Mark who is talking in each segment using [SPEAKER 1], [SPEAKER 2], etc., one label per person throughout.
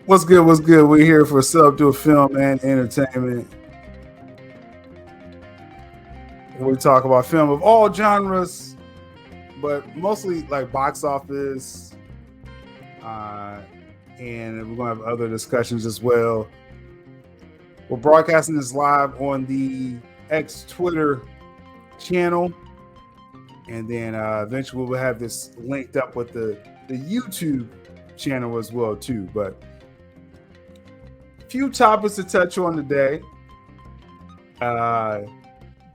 [SPEAKER 1] What's good? What's good? We're here for Subdue Film and Entertainment. We talk about film of all genres, but mostly like box office, and we're gonna have other discussions as well. We're broadcasting this live on the X Twitter channel, and then eventually we'll have this linked up with the YouTube channel as well too. But few topics to touch on today.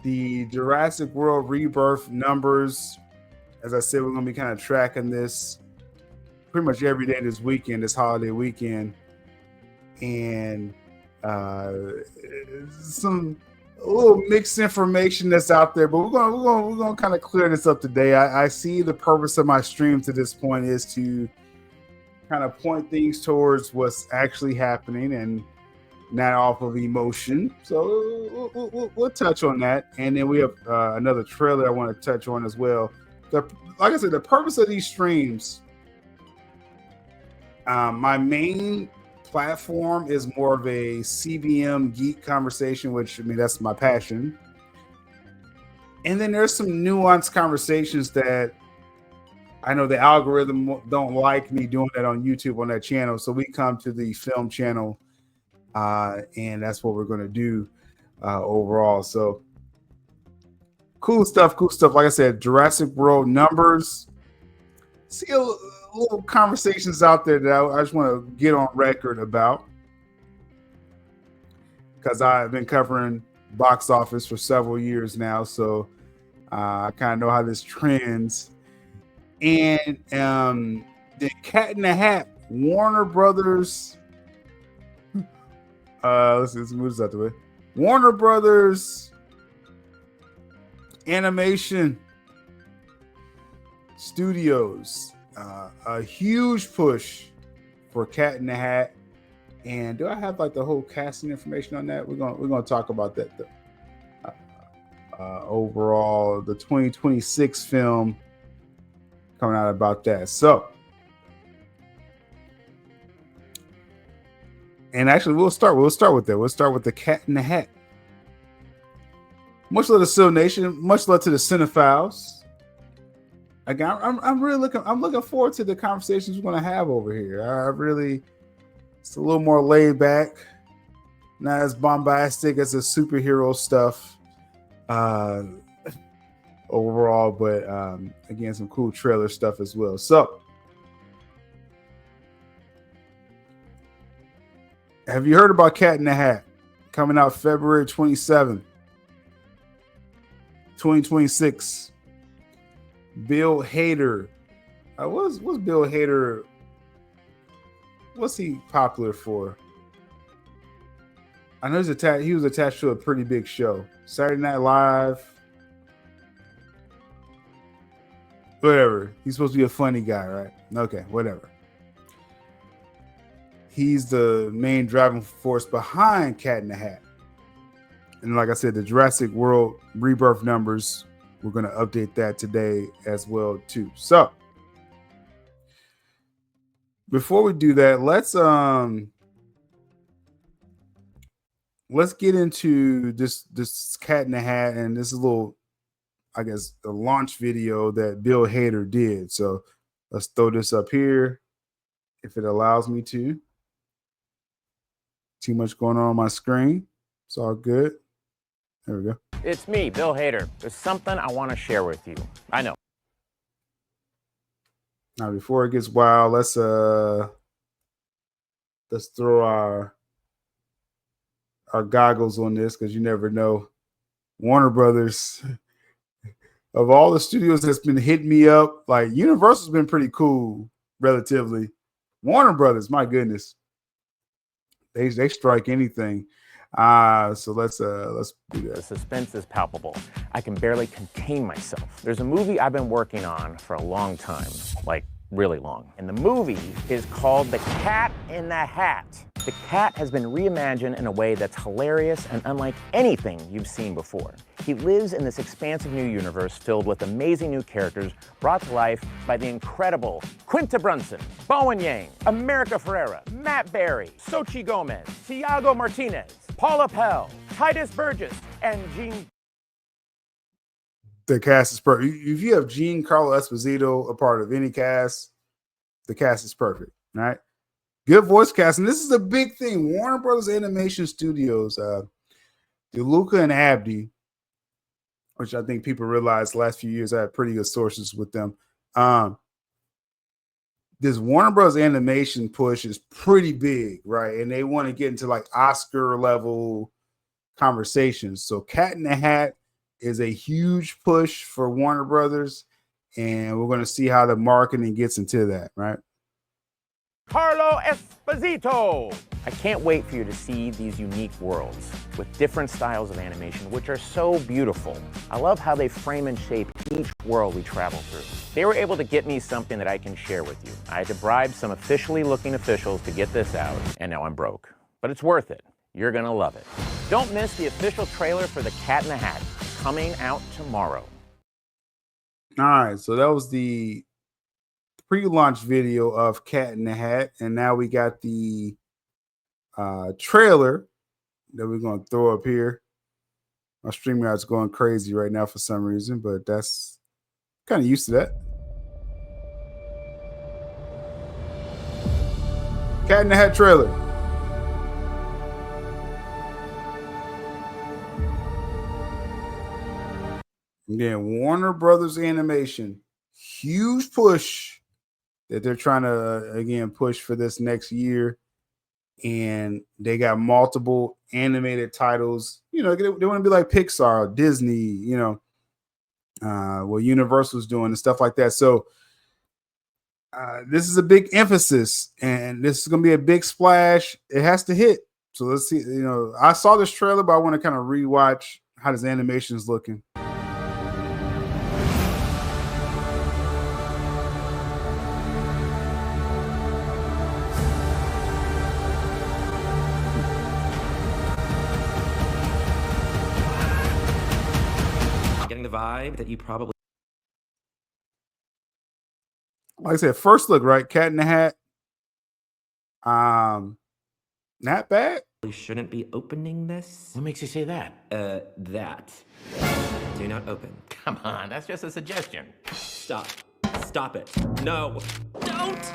[SPEAKER 1] The Jurassic World Rebirth numbers. As I said, we're going to be kind of tracking this pretty much every day this weekend, this holiday weekend. And some a little mixed information that's out there, but we're going to kind of clear this up today. I see the purpose of my stream to this point is to kind of point things towards what's actually happening and not off of emotion. So we'll touch on that. And then we have another trailer I want to touch on as well. Like I said, the purpose of these streams, my main platform is more of a CBM geek conversation, which, I mean, that's my passion. And then there's some nuanced conversations that I know the algorithm don't like me doing that on YouTube on that channel. So we come to the film channel, and that's what we're going to do overall. So cool stuff. Like I said, Jurassic World numbers. See a little conversations out there that I just want to get on record about, because I've been covering box office for several years now. So I kind of know how this trends. And the Cat in the Hat, Warner Brothers. Let's move this out the way. Warner Brothers Animation Studios, a huge push for Cat in the Hat. And do I have like the whole casting information on that? We're gonna talk about that. Overall, the 2026 film coming out about that. So, and actually, we'll start with that. We'll start with the Cat in the Hat. Much love to Sil Nation. Much love to the Cinephiles. Again, I'm looking forward to the conversations we're going to have over here. It's a little more laid back, not as bombastic as the superhero stuff overall, but again, some cool trailer stuff as well. So, have you heard about Cat in the Hat? Coming out February 27th, 2026. Bill Hader. What's Bill Hader? What's he popular for? I know he was attached to a pretty big show. Saturday Night Live. Whatever. He's supposed to be a funny guy, right? Okay, whatever. He's the main driving force behind Cat in the Hat. And like I said, the Jurassic World Rebirth numbers, we're going to update that today as well too. So before we do that, let's get into this Cat in the Hat, and this is a little, I guess, a launch video that Bill Hader did. So let's throw this up here if it allows me to. Too much going on my screen. It's all good. There we go.
[SPEAKER 2] It's me, Bill Hader. There's something I want to share with you. I know.
[SPEAKER 1] Now, before it gets wild, let's throw our goggles on this, because you never know. Warner Brothers, of all the studios that's been hitting me up, like Universal's been pretty cool, relatively. Warner Brothers, my goodness, they strike anything. So let's do that.
[SPEAKER 2] The suspense is palpable. I can barely contain myself. There's a movie I've been working on for a long time, like really long. And the movie is called The Cat in the Hat. The cat has been reimagined in a way that's hilarious and unlike anything you've seen before. He lives in this expansive new universe filled with amazing new characters brought to life by the incredible Quinta Brunson, Bowen Yang, America Ferrera, Matt Berry, Xochitl Gomez, Tiago Martinez, Paula Pell, Titus Burgess, and Gene.
[SPEAKER 1] The cast is perfect. If you have Giancarlo Esposito a part of any cast, the cast is perfect, right? Good voice casting. This is a big thing. Warner Brothers Animation Studios, DeLuca and Abdi, which I think people realize the last few years I had pretty good sources with them. This Warner Bros. Animation push is pretty big, right? And they want to get into like Oscar level conversations. So Cat in the Hat is a huge push for Warner Brothers, and we're going to see how the marketing gets into that, right?
[SPEAKER 2] Carlo Esposito! I can't wait for you to see these unique worlds with different styles of animation, which are so beautiful. I love how they frame and shape each world we travel through. They were able to get me something that I can share with you. I had to bribe some officially looking officials to get this out, and now I'm broke. But it's worth it. You're gonna love it. Don't miss the official trailer for The Cat in the Hat, coming out tomorrow.
[SPEAKER 1] All right, so that was the pre-launch video of Cat in the Hat, and now we got the trailer that we're going to throw up here. My StreamYard's going crazy right now for some reason, but that's kind of used to that. Cat in the Hat trailer. Again, Warner Brothers Animation, huge push that they're trying to, again, push for this next year. And they got multiple animated titles. You know, they want to be like Pixar, or Disney, you know, what Universal's doing and stuff like that. So this is a big emphasis, and this is going to be a big splash. It has to hit. So let's see. You know, I saw this trailer, but I want to kind of rewatch how this animation is looking.
[SPEAKER 3] Vibe that you probably,
[SPEAKER 1] like I said, first look, right? Cat in the Hat. Not bad.
[SPEAKER 3] Shouldn't be opening this.
[SPEAKER 2] What makes you say that?
[SPEAKER 3] That. Do not open.
[SPEAKER 2] Come on, that's just a suggestion.
[SPEAKER 3] Stop. Stop it. No. Don't!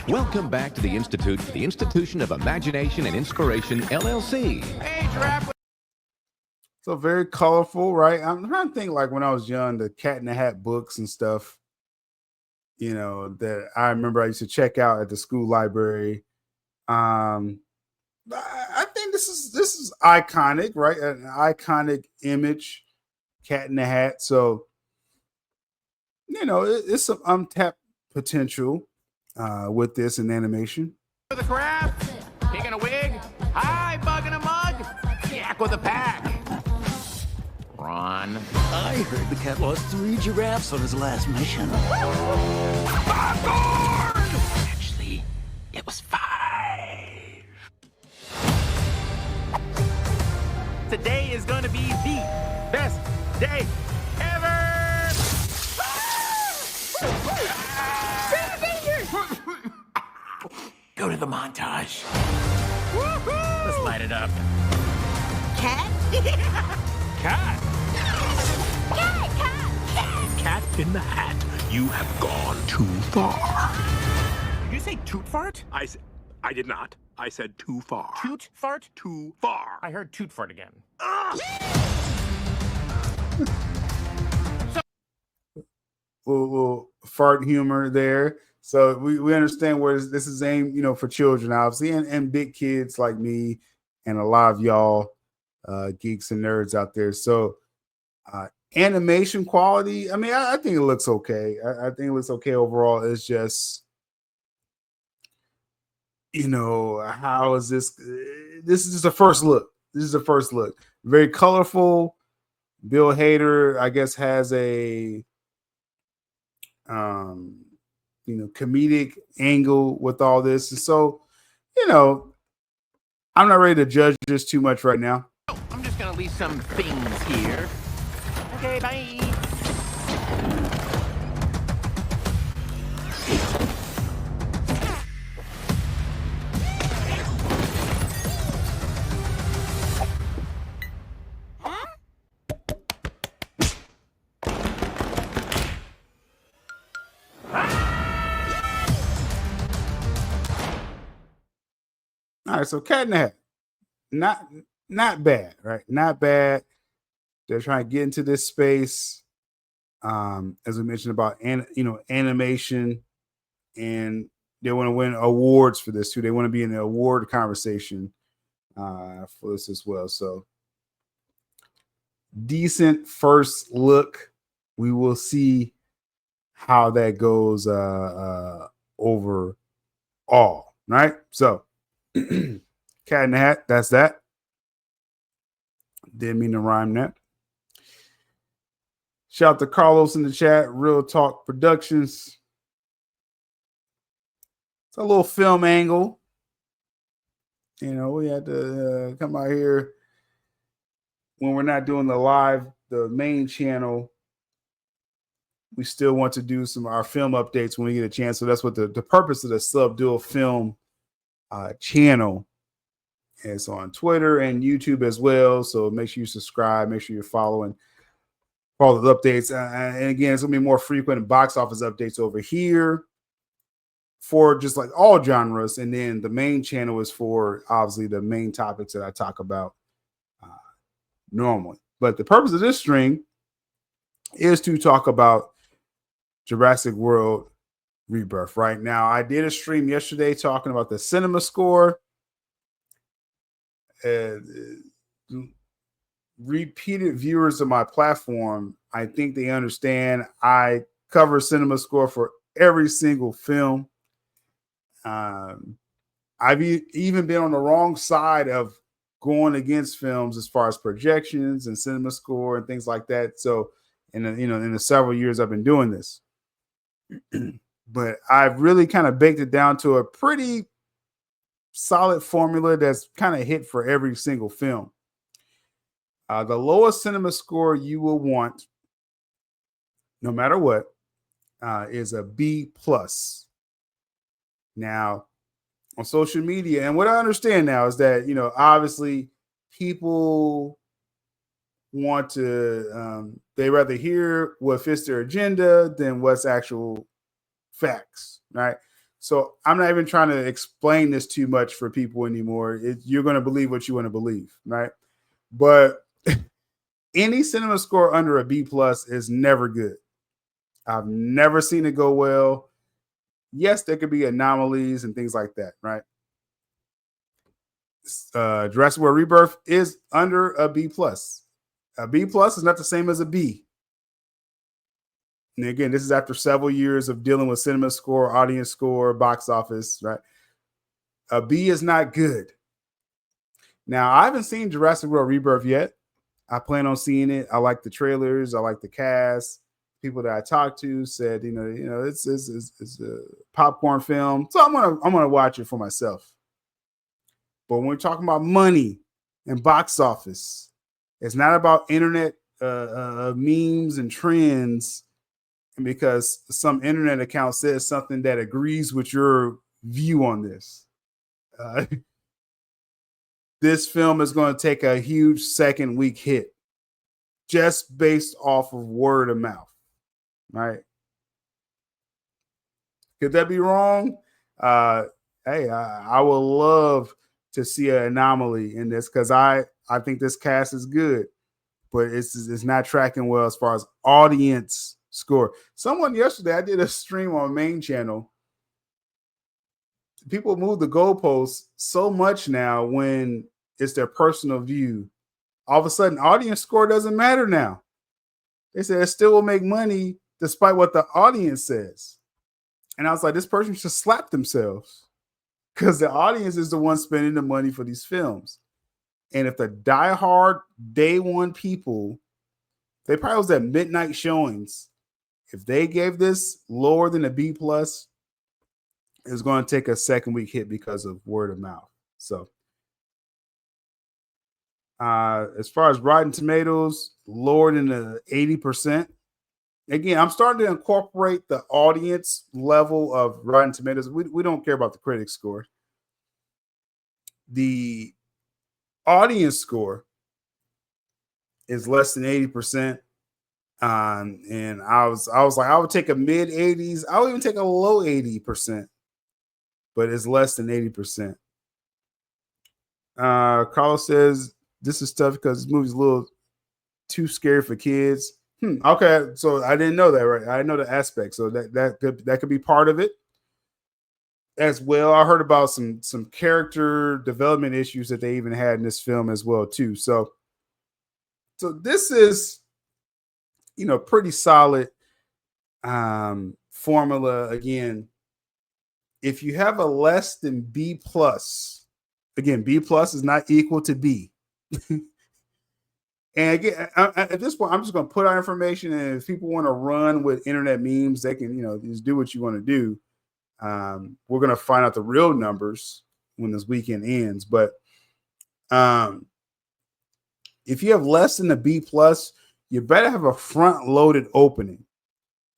[SPEAKER 4] Welcome back to the Institute for the Institution of Imagination and Inspiration, LLC.
[SPEAKER 2] Hey, Giraffe.
[SPEAKER 1] So very colorful, right? I'm trying to think like when I was young, the Cat in the Hat books and stuff, you know, that I remember I used to check out at the school library. I think this is iconic, right? An iconic image, Cat in the Hat. So, you know, it's some untapped potential with this in animation.
[SPEAKER 2] The crab, pig in a wig, hi, bug in a mug, yak with a pack. Ron.
[SPEAKER 5] I heard the cat lost 3 giraffes on his last mission. Actually, it was 5.
[SPEAKER 2] Today is gonna be the best day ever!
[SPEAKER 5] Go to the montage.
[SPEAKER 2] Let's light it up.
[SPEAKER 6] Cat?
[SPEAKER 2] Cat!
[SPEAKER 5] Cat in the Hat, you have gone too far.
[SPEAKER 2] Did you say toot fart?
[SPEAKER 5] I did not. I said too far.
[SPEAKER 2] Toot fart?
[SPEAKER 5] Too far.
[SPEAKER 2] I heard toot fart again.
[SPEAKER 1] Little fart humor there. So we understand where this is aimed, you know, for children, obviously, and big kids like me and a lot of y'all geeks and nerds out there. So animation quality, I mean, I think it looks okay. I think it looks okay overall. It's just, you know, how is this? This is just a first look. This is a first look. Very colorful. Bill Hader, I guess, has a comedic angle with all this. And so, I'm not ready to judge this too much right now.
[SPEAKER 5] I'm just gonna leave some things here. Okay, bye.
[SPEAKER 1] All right, so Cat in the Hat, not bad, right? Not bad. They're trying to get into this space, as we mentioned about animation, and they want to win awards for this too. They want to be in the award conversation for this as well. So decent first look. We will see how that goes overall, right? So Cat in the Hat, that's that. Didn't mean to rhyme that. Shout out to Carlos in the chat, Real Talk Productions. It's a little film angle. We had to come out here when we're not doing the main channel. We still want to do our film updates when we get a chance. So that's what the purpose of the Subdual Film channel is, on Twitter and YouTube as well. So make sure you subscribe. Make sure you're following all the updates. And again, it's going to be more frequent box office updates over here for just like all genres. And then the main channel is for obviously the main topics that I talk about normally. But the purpose of this stream is to talk about Jurassic World Rebirth. Right now, I did a stream yesterday talking about the cinema score. Repeated viewers of my platform, I think they understand I cover cinema score for every single film. I've even been on the wrong side of going against films as far as projections and cinema score and things like that. So in the several years I've been doing this, but I've really kind of baked it down to a pretty solid formula that's kind of hit for every single film. The lowest cinema score you will want, no matter what, is a B+. Now, on social media, and what I understand now is that, obviously people want to, they rather hear what fits their agenda than what's actual facts, right? So I'm not even trying to explain this too much for people anymore. You're going to believe what you want to believe, right? But any cinema score under a B+ is never good. I've never seen it go well. Yes, there could be anomalies and things like that, right? Jurassic World Rebirth is under a B+. A B+ is not the same as a B. And again, this is after several years of dealing with cinema score, audience score, box office, right? A B is not good. Now, I haven't seen Jurassic World Rebirth yet. I plan on seeing it. I like the trailers. I like the cast. People that I talked to said, it's a popcorn film. So I'm gonna watch it for myself. But when we're talking about money and box office, it's not about internet memes and trends. And because some internet account says something that agrees with your view on this. This film is going to take a huge second week hit just based off of word of mouth, right? Could that be wrong? Hey, I would love to see an anomaly in this because I think this cast is good, but it's not tracking well as far as audience score. Someone yesterday, I did a stream on main channel. People move the goalposts so much now when it's their personal view. All of a sudden, audience score doesn't matter now. They said it still will make money despite what the audience says. And I was like, this person should slap themselves because the audience is the one spending the money for these films. And if the diehard day one people, they probably was at midnight showings. If they gave this lower than a B plus, it's going to take a second week hit because of word of mouth. So, as far as Rotten Tomatoes, lower than the 80%. Again, I'm starting to incorporate the audience level of Rotten Tomatoes. We don't care about the critic score. The audience score is less than 80%. And I was like, I would take a mid 80s. I would even take a low 80%, but it's less than 80%. Carlos says this is tough because this movie's a little too scary for kids. Okay, so I didn't know that, right? I didn't know the aspect, so that could be part of it as well. I heard about some character development issues that they even had in this film as well too. So this is, pretty solid formula. Again, if you have a less than B plus, again, B plus is not equal to B. And again, at this point, I'm just going to put out information, and if people want to run with internet memes, they can, just do what you want to do. We're going to find out the real numbers when this weekend ends. But if you have less than a B plus, you better have a front-loaded opening.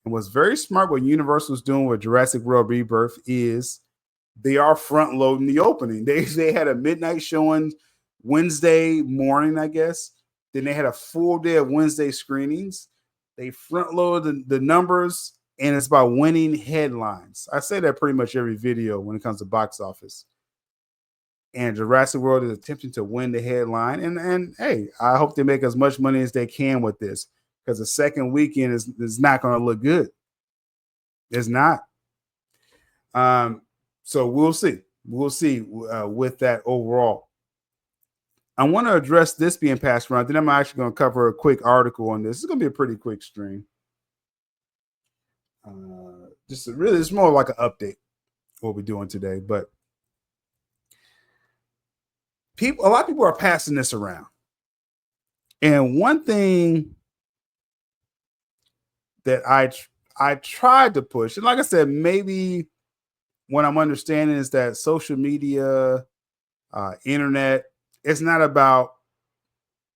[SPEAKER 1] And what's very smart, what Universal's doing with Jurassic World Rebirth, is they are front-loading the opening. They had a midnight showing Wednesday morning, I guess. Then they had a full day of Wednesday screenings. They front-loaded the numbers, and it's about winning headlines. I say that pretty much every video when it comes to box office. And Jurassic World is attempting to win the headline. And hey, I hope they make as much money as they can with this, because the second weekend is not going to look good. It's not. So we'll see. We'll see with that overall. I want to address this being passed around. Then I'm actually going to cover a quick article on this. It's going to be a pretty quick stream. It's more like an update what we're doing today. But a lot of people are passing this around. And one thing that I tried to push, and like I said, maybe what I'm understanding is that social media, internet, it's not about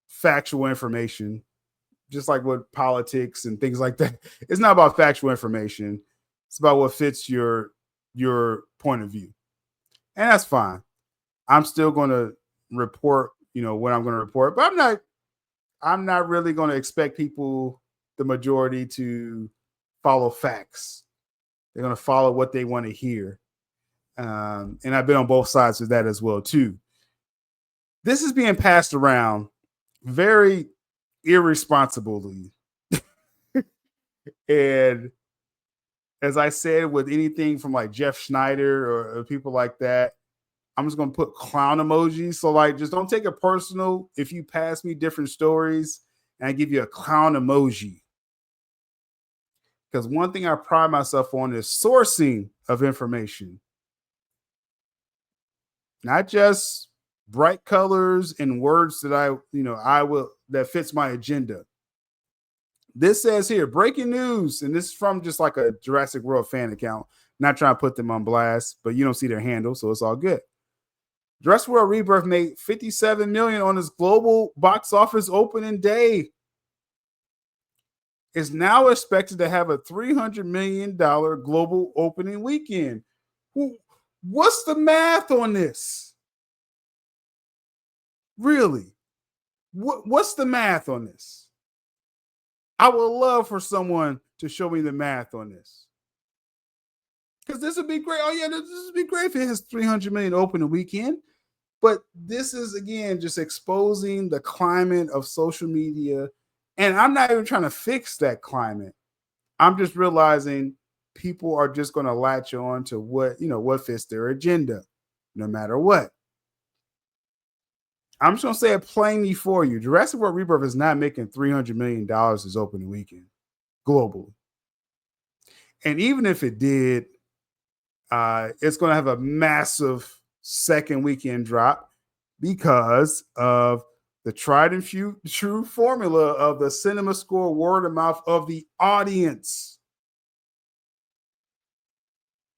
[SPEAKER 1] factual information, just like with politics and things like that. It's not about factual information. It's about what fits your point of view. And that's fine. I'm still going to report, what I'm going to report, but I'm not really going to expect people, the majority, to follow facts. They're going to follow what they want to hear. And I've been on both sides of that as well too. This is being passed around very irresponsibly. And as I said, with anything from like Jeff Schneider or people like that, I'm just going to put clown emojis. So like, just don't take it personal if you pass me different stories and I give you a clown emoji. Because one thing I pride myself on is sourcing of information. Not just bright colors and words that that fits my agenda. This says here, breaking news, and this is from just like a Jurassic World fan account. Not trying to put them on blast, but you don't see their handle, so it's all good. Jurassic World Rebirth made $57 million on its global box office opening day. It's now expected to have a $300 million global opening weekend. What's the math on this? Really? What's the math on this? I would love for someone to show me the math on this. Because this would be great. Oh, yeah, this would be great if it has $300 million opening weekend. But this is, again, just exposing the climate of social media. And I'm not even trying to fix that climate. I'm just realizing people are just going to latch on to what fits their agenda, no matter what. I'm just going to say it plainly for you. Jurassic World Rebirth is not making $300 million this opening weekend globally. And even if it did, it's going to have a massive second weekend drop because of the tried and true formula of the cinema score word of mouth of the audience.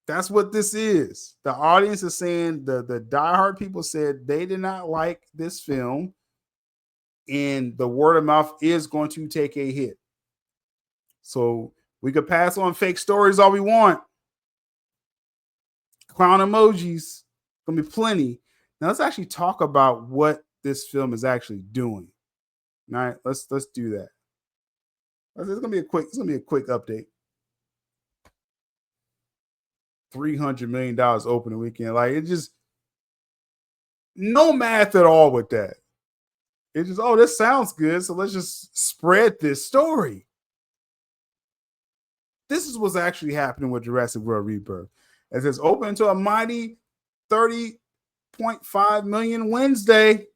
[SPEAKER 1] That's what this is. The audience is saying the diehard people said they did not like this film, and the word of mouth is going to take a hit. So we could pass on fake stories all we want. Clown emojis, gonna be plenty. Now let's actually talk about what this film is actually doing. All right, let's do that. It's gonna be a quick update. $300 million opening weekend. Like, it just no math at all with that. It just, oh, this sounds good. So let's just spread this story. This is what's actually happening with Jurassic World Rebirth. As it's open to a mighty 30.5 million Wednesday.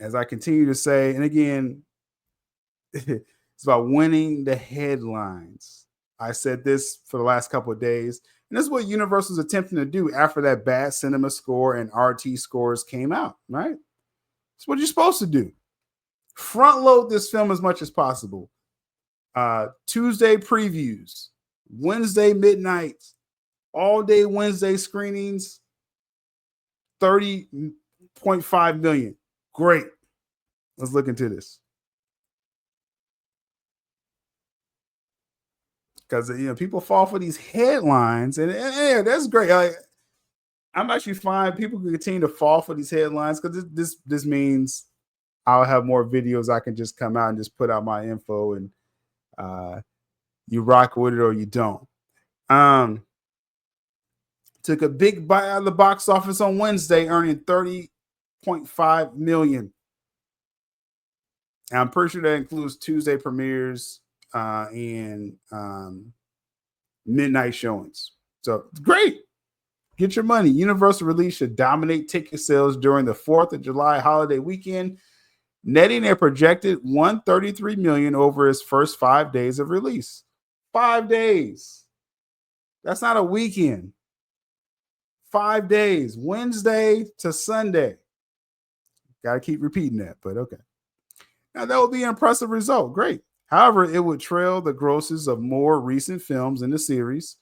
[SPEAKER 1] As I continue to say, and again, it's about winning the headlines. I said this for the last couple of days, and this is what Universal's attempting to do after that bad cinema score and RT scores came out, right? That's what you're supposed to do. Front load this film as much as possible. Tuesday previews, Wednesday midnight, all day Wednesday screenings, 30.5 million. Great. Let's look into this. Because people fall for these headlines, and that's great. I'm actually fine. People can continue to fall for these headlines because this means I'll have more videos I can just come out and just put out my info, and you rock with it or you don't. Took a big bite out of the box office on Wednesday, earning 30.5 million. And I'm pretty sure that includes Tuesday premieres and midnight showings. So great. Get your money. Universal release should dominate ticket sales during the 4th of July holiday weekend, netting a projected 133 million over its first 5 days of release. 5 days. That's not a weekend. 5 days, Wednesday to Sunday. Got to keep repeating that, but okay. Now, that would be an impressive result. Great. However, it would trail the grosses of more recent films in the series.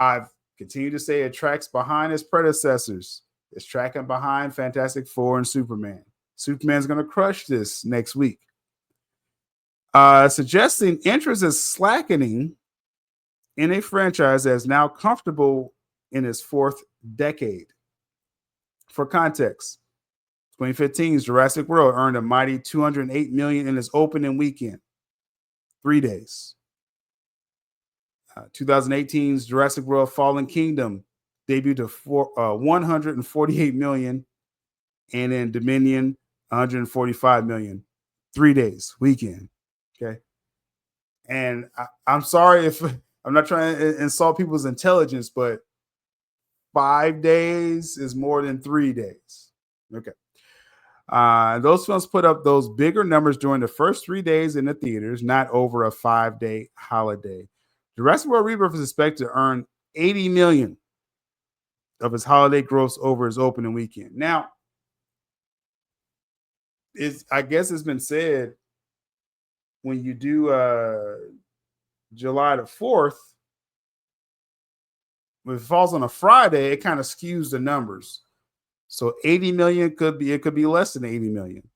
[SPEAKER 1] I've continued to say it tracks behind its predecessors. It's tracking behind Fantastic Four and Superman. Superman's going to crush this next week. Suggesting interest is slackening in a franchise that is now comfortable in its 4th decade. For context, 2015's Jurassic World earned a mighty 208 million in its opening weekend, 3 days. 2018's Jurassic World Fallen Kingdom debuted to 148 million, and in Dominion 145 million, 3 days weekend. Okay, and I'm sorry if I'm not trying to insult people's intelligence, but 5 days is more than 3 days. Okay. Those films put up those bigger numbers during the first 3 days in the theaters, not over a 5-day holiday. Jurassic World Rebirth is expected to earn 80 million of its holiday gross over its opening weekend. Now, I guess it's been said when you do July the 4th, when it falls on a Friday, it kind of skews the numbers. So 80 million could be less than 80 million.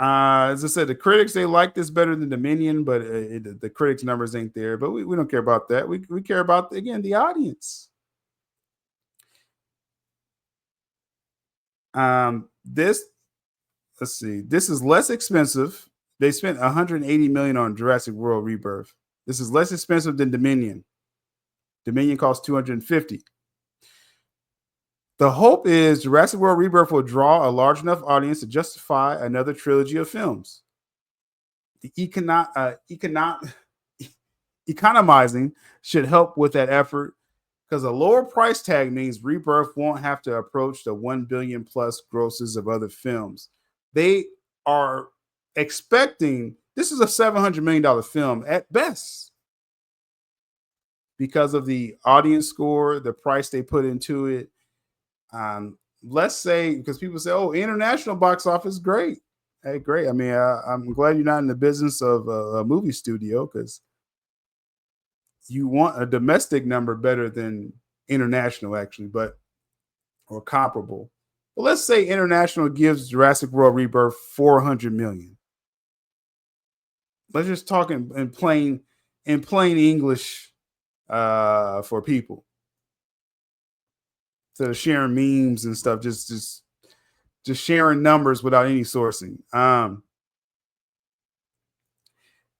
[SPEAKER 1] As I said, the critics, they like this better than Dominion, but the critics' numbers ain't there. But we don't care about that. We care about, again, the audience. This is less expensive. They spent 180 million on Jurassic World Rebirth. This is less expensive than Dominion. Dominion costs 250. The hope is Jurassic World Rebirth will draw a large enough audience to justify another trilogy of films. The economizing should help with that effort, because a lower price tag means Rebirth won't have to approach the 1 billion plus grosses of other films. They are expecting this is a $700 million film at best because of the audience score, the price they put into it. Let's say, because people say, oh, international box office, great. Hey, great. I mean, I'm glad you're not in the business of a movie studio because you want a domestic number better than international, actually, but or comparable. But let's say international gives Jurassic World Rebirth 400 million. Let's just talk in plain English for people. So sharing memes and stuff, just sharing numbers without any sourcing.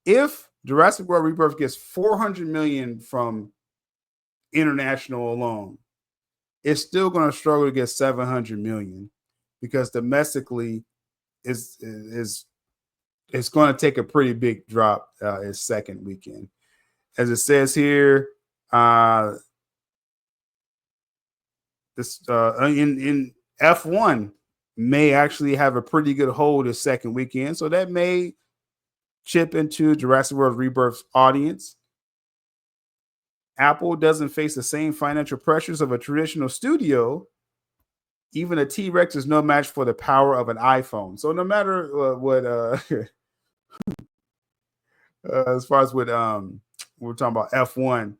[SPEAKER 1] If Jurassic World Rebirth gets 400 million from international alone, it's still going to struggle to get 700 million because domestically is it's going to take a pretty big drop its second weekend. As it says here, this in F1 may actually have a pretty good hold its second weekend, so that may chip into Jurassic World Rebirth's audience. Apple doesn't face the same financial pressures of a traditional studio. Even a T-Rex is no match for the power of an iPhone. So no matter what as far as what we're talking about F1,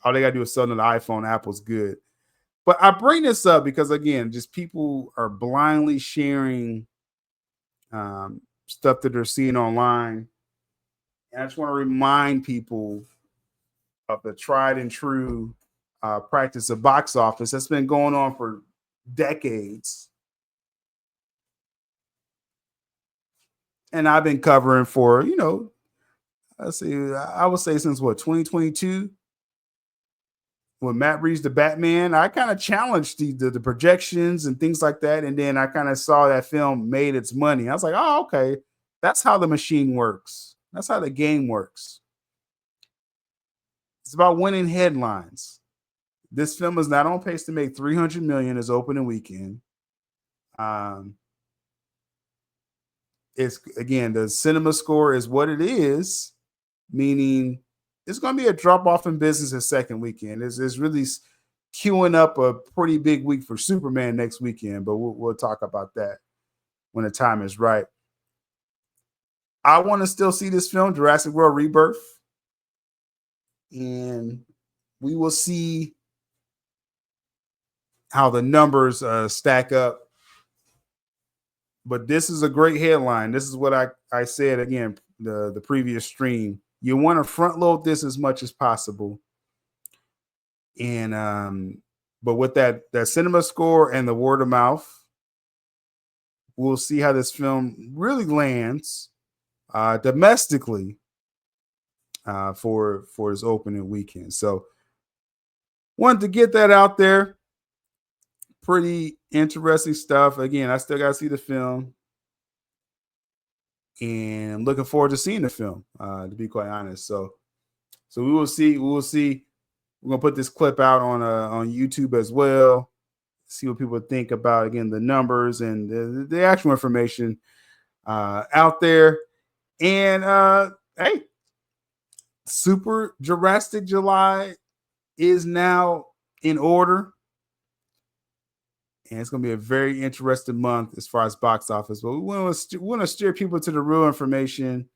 [SPEAKER 1] all they gotta do is sell an iPhone. Apple's good. But I bring this up because again, just people are blindly sharing stuff that they're seeing online. And I just want to remind people of the tried and true practice of box office that's been going on for decades. And I've been covering for, let's see, I would say since what, 2022? When Matt Reeves the Batman, I kind of challenged the projections and things like that. And then I kind of saw that film made its money. I was like, oh, okay. That's how the machine works. That's how the game works. It's about winning headlines. This film is not on pace to make 300 million as opening weekend. It's again, the cinema score is what it is, meaning it's going to be a drop off in business in second weekend. It's really queuing up a pretty big week for Superman next weekend, but we'll talk about that when the time is right. I want to still see this film, Jurassic World Rebirth, and we will see how the numbers stack up. But this is a great headline. This is what I said again the previous stream. You want to front load this as much as possible. And but with that cinema score and the word of mouth, we'll see how this film really lands domestically for its opening weekend. So wanted to get that out there. Pretty interesting stuff. Again, I still got to see the film. And I'm looking forward to seeing the film, to be quite honest. So we will see. We will see. We're gonna put this clip out on YouTube as well. See what people think about again the numbers and the actual information out there. And hey, Super Jurassic July is now in order. And it's going to be a very interesting month as far as box office. But we want to steer people to the real information,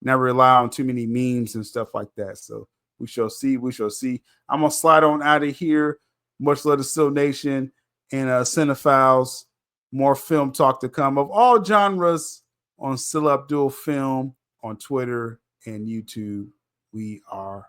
[SPEAKER 1] not rely on too many memes and stuff like that. So we shall see. We shall see. I'm going to slide on out of here. Much love to Still Nation and Cinephiles. More film talk to come of all genres on Still Abdul Film on Twitter and YouTube. We are